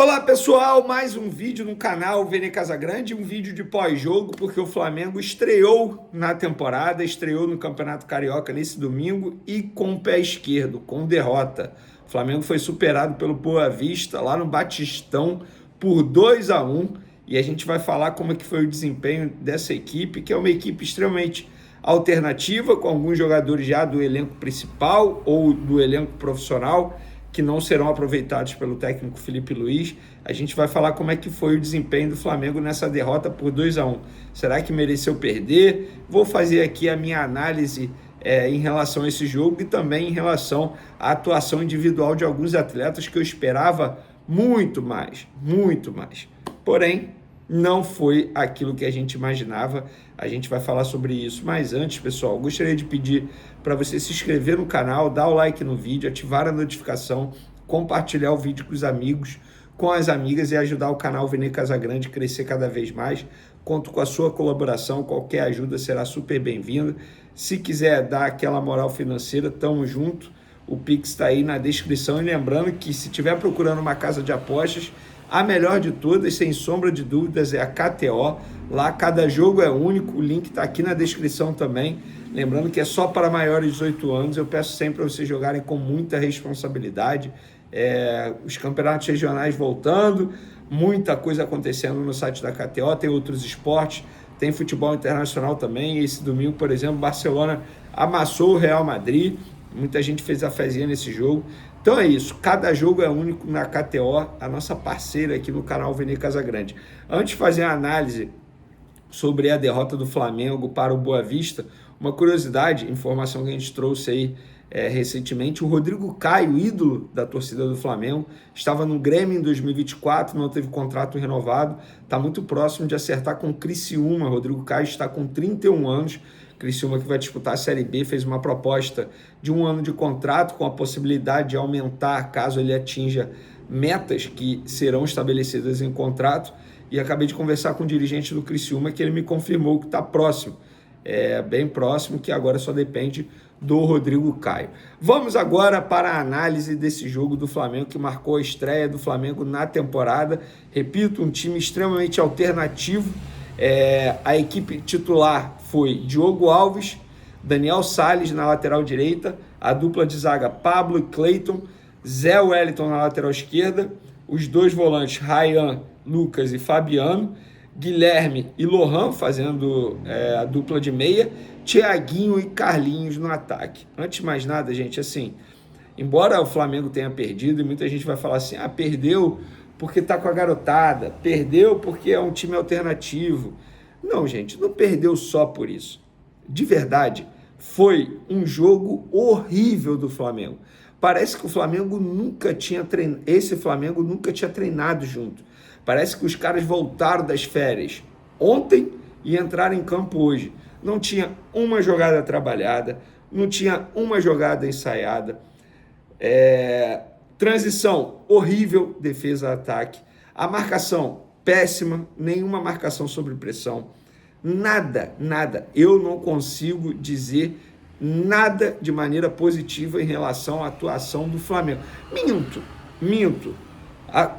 Olá pessoal, mais um vídeo no canal Vene Casagrande, um vídeo de pós-jogo, porque o Flamengo estreou na temporada, estreou no Campeonato Carioca nesse domingo e com o pé esquerdo, com derrota. O Flamengo foi superado pelo Boa Vista lá no Batistão por 2-1 e a gente vai falar como é que foi o desempenho dessa equipe, que é uma equipe extremamente alternativa, com alguns jogadores já do elenco principal ou do elenco profissional, que não serão aproveitados pelo técnico Felipe Luiz. A gente vai falar como é que foi o desempenho do Flamengo nessa derrota por 2-1. Será que mereceu perder? Vou fazer aqui a minha análise em relação a esse jogo e também em relação à atuação individual de alguns atletas que eu esperava muito mais. Porém, não foi aquilo que a gente imaginava. A gente vai falar sobre isso. Mas antes, pessoal, gostaria de pedir para você se inscrever no canal, dar o like no vídeo, ativar a notificação, compartilhar o vídeo com os amigos, com as amigas e ajudar o canal Vene Casagrande a crescer cada vez mais. Conto com a sua colaboração, qualquer ajuda será super bem-vinda. Se quiser dar aquela moral financeira, tamo junto. O Pix está aí na descrição. E lembrando que se estiver procurando uma casa de apostas, a melhor de todas, sem sombra de dúvidas, é a KTO. Lá cada jogo é único, o link está aqui na descrição também. Lembrando que é só para maiores de 18 anos. Eu peço sempre para vocês jogarem com muita responsabilidade. Os campeonatos regionais voltando, muita coisa acontecendo no site da KTO, tem outros esportes, tem futebol internacional também. Esse domingo, por exemplo, Barcelona amassou o Real Madrid, muita gente fez a fezinha nesse jogo. Então é isso, cada jogo é único na KTO, a nossa parceira aqui no canal Vene Casagrande. Antes de fazer a análise sobre a derrota do Flamengo para o Boa Vista, uma curiosidade, informação que a gente trouxe aí recentemente, o Rodrigo Caio, ídolo da torcida do Flamengo, estava no Grêmio em 2024, não teve contrato renovado, está muito próximo de acertar com o Criciúma. Rodrigo Caio está com 31 anos, Criciúma que vai disputar a Série B, fez uma proposta de 1 ano de contrato com a possibilidade de aumentar caso ele atinja metas que serão estabelecidas em contrato, e acabei de conversar com o dirigente do Criciúma que ele me confirmou que está próximo, bem próximo, que agora só depende do Rodrigo Caio. Vamos agora para a análise desse jogo do Flamengo, que marcou a estreia do Flamengo na temporada. Repito, um time extremamente alternativo. A equipe titular foi Diogo Alves, Daniel Sales na lateral direita, a dupla de zaga Pablo e Cleiton, Zé Wellington na lateral esquerda, os dois volantes Ryan, Lucas e Fabiano, Guilherme e Lohan fazendo a dupla de meia, Thiaguinho e Carlinhos no ataque. Antes de mais nada, gente, assim, embora o Flamengo tenha perdido, e muita gente vai falar assim, perdeu porque tá com a garotada, perdeu porque é um time alternativo. Não, gente, não perdeu só por isso. De verdade, foi um jogo horrível do Flamengo. Parece que o Flamengo nunca tinha treinado, esse Flamengo nunca tinha treinado junto. Parece que os caras voltaram das férias ontem e entraram em campo hoje. Não tinha uma jogada trabalhada, não tinha uma jogada ensaiada. Transição horrível, defesa-ataque. A marcação péssima, nenhuma marcação sob pressão. Nada. Eu não consigo dizer nada de maneira positiva em relação à atuação do Flamengo. Minto.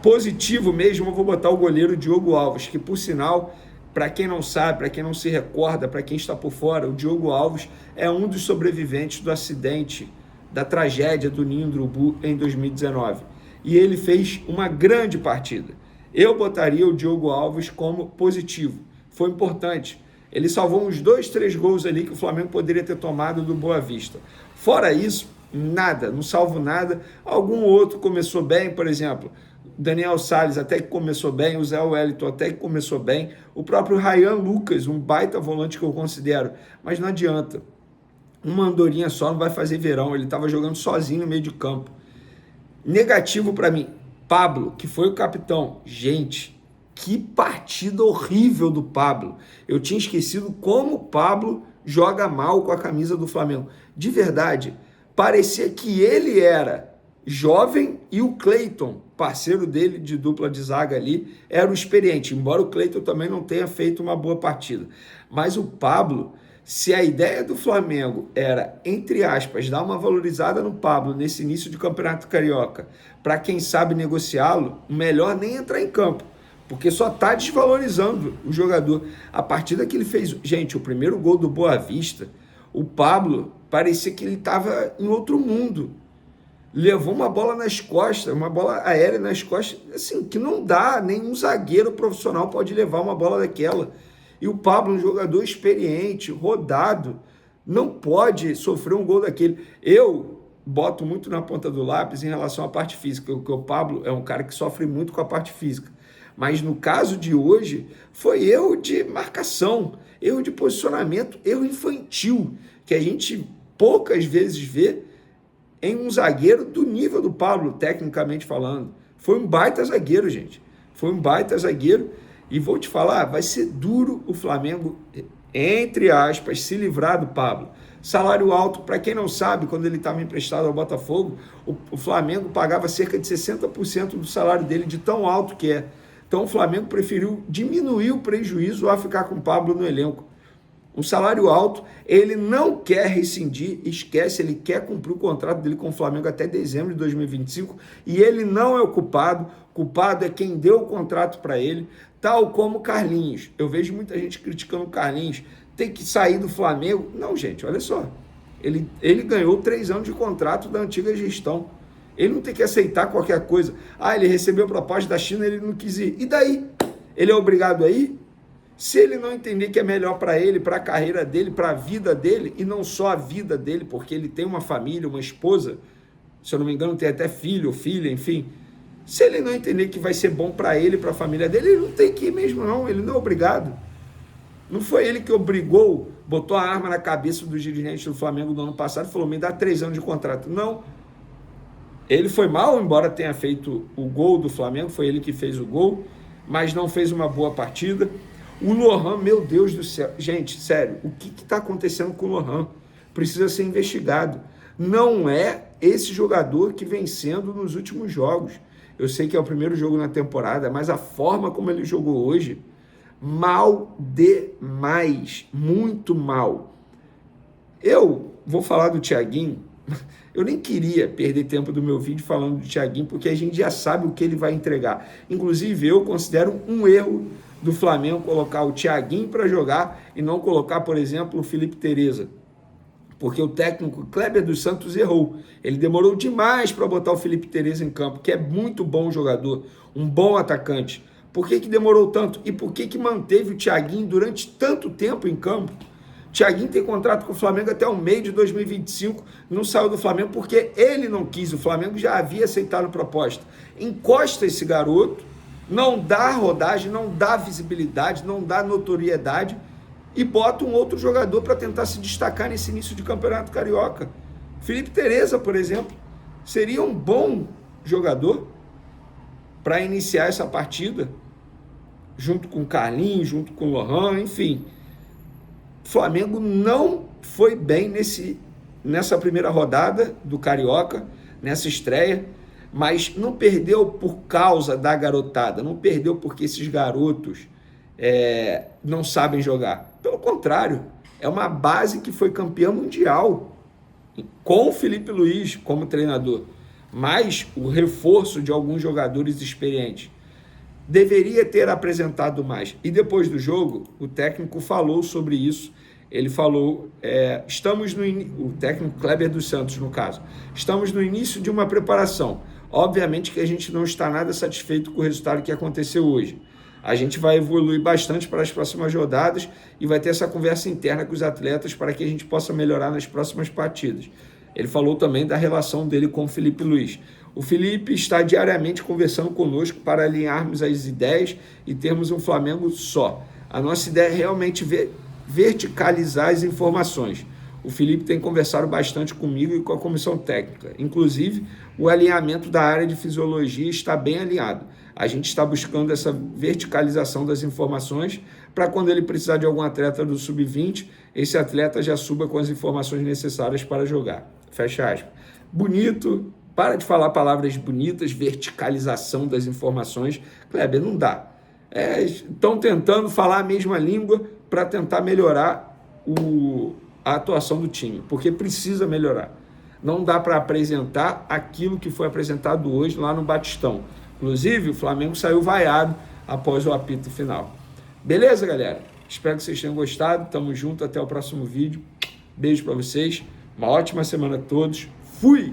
Positivo mesmo, eu vou botar o goleiro Diogo Alves, que por sinal, para quem não sabe, para quem não se recorda, para quem está por fora, o Diogo Alves é um dos sobreviventes do acidente, da tragédia do Ninho do Urubu em 2019. E ele fez uma grande partida. Eu botaria o Diogo Alves como positivo. Foi importante. Ele salvou uns 2, 3 gols ali que o Flamengo poderia ter tomado do Boa Vista. Fora isso, nada, não salvo nada. Algum outro começou bem, por exemplo, Daniel Sales até que começou bem, o Zé Wellington até que começou bem, o próprio Ryan Lucas, um baita volante que eu considero, mas não adianta. Uma andorinha só não vai fazer verão, ele estava jogando sozinho no meio de campo. Negativo para mim, Pablo, que foi o capitão. Gente, que partida horrível do Pablo. Eu tinha esquecido como o Pablo joga mal com a camisa do Flamengo. De verdade, parecia que ele era jovem e o Cleiton, parceiro dele de dupla de zaga ali, era o experiente, embora o Cleiton também não tenha feito uma boa partida. Mas o Pablo Se a ideia do Flamengo era, entre aspas, dar uma valorizada no Pablo nesse início de Campeonato Carioca, para quem sabe negociá-lo, melhor nem entrar em campo, porque só está desvalorizando o jogador. A partida que ele fez, gente, o primeiro gol do Boa Vista, o Pablo parecia que ele estava em outro mundo. Levou uma bola nas costas, uma bola aérea nas costas, assim, que não dá, nenhum zagueiro profissional pode levar uma bola daquela. E o Pablo, um jogador experiente, rodado, não pode sofrer um gol daquele. Eu boto muito na ponta do lápis em relação à parte física, porque o Pablo é um cara que sofre muito com a parte física. Mas no caso de hoje, foi erro de marcação, erro de posicionamento, erro infantil, que a gente poucas vezes vê em um zagueiro do nível do Pablo, tecnicamente falando. Foi um baita zagueiro, gente. Foi um baita zagueiro. E vou te falar, vai ser duro o Flamengo, entre aspas, se livrar do Pablo. Salário alto, para quem não sabe, quando ele estava emprestado ao Botafogo, o Flamengo pagava cerca de 60% do salário dele, de tão alto que é. Então o Flamengo preferiu diminuir o prejuízo a ficar com o Pablo no elenco. Um salário alto, ele não quer rescindir, esquece, ele quer cumprir o contrato dele com o Flamengo até dezembro de 2025 e ele não é o culpado é quem deu o contrato para ele, tal como o Carlinhos. Eu vejo muita gente criticando o Carlinhos, tem que sair do Flamengo. Não, gente, olha só, ele ganhou 3 anos de contrato da antiga gestão, ele não tem que aceitar qualquer coisa. Ele recebeu proposta da China, ele não quis ir, e daí? Ele é obrigado a ir? Se ele não entender que é melhor para ele, para a carreira dele, para a vida dele, e não só a vida dele, porque ele tem uma família, uma esposa, se eu não me engano tem até filho ou filha, enfim. Se ele não entender que vai ser bom para ele, para a família dele, ele não tem que ir mesmo não, ele não é obrigado. Não foi ele que obrigou, botou a arma na cabeça dos dirigentes do Flamengo no ano passado e falou, me dá 3 anos de contrato. Não. Ele foi mal, embora tenha feito o gol do Flamengo, foi ele que fez o gol, mas não fez uma boa partida. O Lohan, meu Deus do céu. Gente, sério, o que está acontecendo com o Lohan? Precisa ser investigado. Não é esse jogador que vem sendo nos últimos jogos. Eu sei que é o primeiro jogo na temporada, mas a forma como ele jogou hoje, mal demais, muito mal. Eu vou falar do Thiaguinho. Eu nem queria perder tempo do meu vídeo falando do Thiaguinho, porque a gente já sabe o que ele vai entregar. Inclusive, eu considero um erro do Flamengo colocar o Thiaguinho para jogar e não colocar, por exemplo, o Felipe Tereza. Porque o técnico Kleber dos Santos errou. Ele demorou demais para botar o Felipe Tereza em campo, que é muito bom jogador, um bom atacante. Por que demorou tanto? E por que manteve o Thiaguinho durante tanto tempo em campo? O Thiaguinho tem contrato com o Flamengo até o meio de 2025, não saiu do Flamengo porque ele não quis, o Flamengo já havia aceitado a proposta. Encosta esse garoto, não dá rodagem, não dá visibilidade, não dá notoriedade e bota um outro jogador para tentar se destacar nesse início de Campeonato Carioca. Felipe Tereza, por exemplo, seria um bom jogador para iniciar essa partida, junto com o Carlinhos, junto com o Lohan, enfim. O Flamengo não foi bem nessa primeira rodada do Carioca, nessa estreia, mas não perdeu por causa da garotada, não perdeu porque esses garotos não sabem jogar. Pelo contrário, é uma base que foi campeã mundial, com o Felipe Luiz como treinador, mas o reforço de alguns jogadores experientes. Deveria ter apresentado mais. E depois do jogo, o técnico falou sobre isso. Ele falou, o técnico Kleber dos Santos, no caso, estamos no início de uma preparação. Obviamente que a gente não está nada satisfeito com o resultado que aconteceu hoje. A gente vai evoluir bastante para as próximas rodadas e vai ter essa conversa interna com os atletas para que a gente possa melhorar nas próximas partidas. Ele falou também da relação dele com o Felipe Luiz. O Felipe está diariamente conversando conosco para alinharmos as ideias e termos um Flamengo só. A nossa ideia é realmente verticalizar as informações. O Felipe tem conversado bastante comigo e com a comissão técnica. Inclusive, o alinhamento da área de fisiologia está bem alinhado. A gente está buscando essa verticalização das informações para quando ele precisar de algum atleta do sub-20, esse atleta já suba com as informações necessárias para jogar. Fecha aspas. Bonito, para de falar palavras bonitas, verticalização das informações. Kleber, não dá. Estão tentando falar a mesma língua para tentar melhorar a atuação do time, porque precisa melhorar. Não dá para apresentar aquilo que foi apresentado hoje lá no Batistão. Inclusive, o Flamengo saiu vaiado após o apito final. Beleza, galera? Espero que vocês tenham gostado. Tamo junto, até o próximo vídeo. Beijo para vocês. Uma ótima semana a todos. Fui!